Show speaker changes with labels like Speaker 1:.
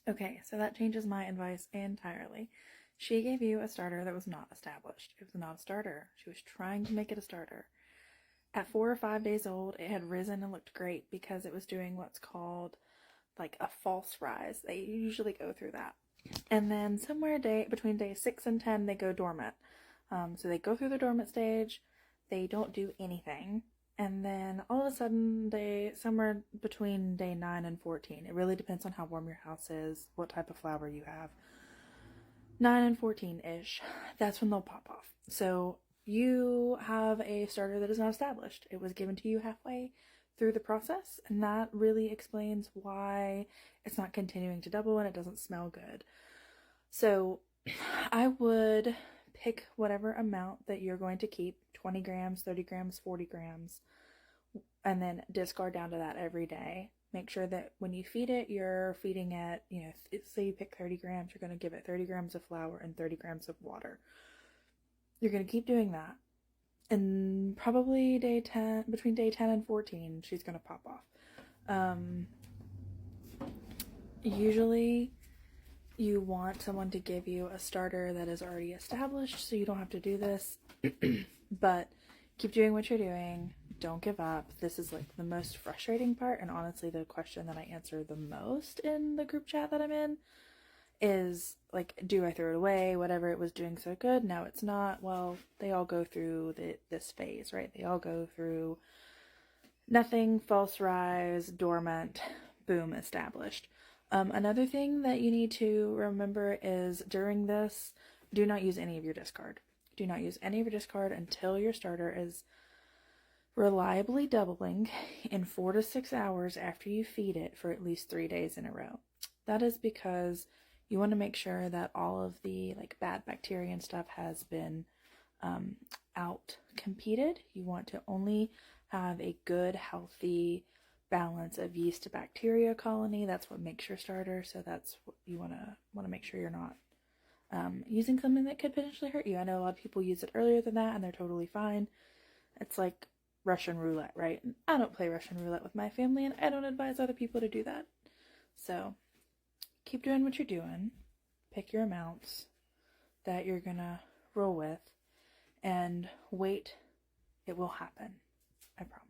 Speaker 1: Okay, so that changes my advice entirely. She gave you a starter that was not established. It was not a starter. She was trying to make it a starter. At 4 or 5 days old, it had risen and looked great because it was doing what's called like a false rise. They usually go through that. And then somewhere between day 6 and 10, they go dormant. So they go through the dormant stage, they don't do anything, and then all of a sudden, somewhere between day 9 and 14. It really depends on how warm your house is, what type of flower you have. 9 and 14 ish. That's when they'll pop off. So you have a starter that is not established. It was given to you halfway through the process, and that really explains why it's not continuing to double and it doesn't smell good. So I would pick whatever amount that you're going to keep, 20 grams, 30 grams, 40 grams, and then discard down to that every day. Make sure that when you feed it, you're feeding it, say you pick 30 grams, you're going to give it 30 grams of flour and 30 grams of water. You're going to keep doing that. And probably between day 10 and 14, she's going to pop off. Usually you want someone to give you a starter that is already established so you don't have to do this. But keep doing what you're doing. Don't give up. This is like the most frustrating part, and honestly the question that I answer the most in the group chat that I'm in is like, do I throw it away? Whatever, it was doing so good, now it's not. Well, they all go through this phase, right? They all go through nothing, false rise, dormant, boom, established. Another thing that you need to remember is during this, do not use any of your discard. Do not use any of your discard until your starter is reliably doubling in 4 to 6 hours after you feed it for at least 3 days in a row. That is because you want to make sure that all of the like bad bacteria and stuff has been out competed. You want to only have a good, healthy balance of yeast to bacteria colony. That's what makes your starter. So that's what you want to make sure you're not using something that could potentially hurt you. I know a lot of people use it earlier than that and they're totally fine. It's like Russian roulette, right? And I don't play Russian roulette with my family, and I don't advise other people to do that. So keep doing what you're doing. Pick your amounts that you're gonna roll with and wait. It will happen. I promise.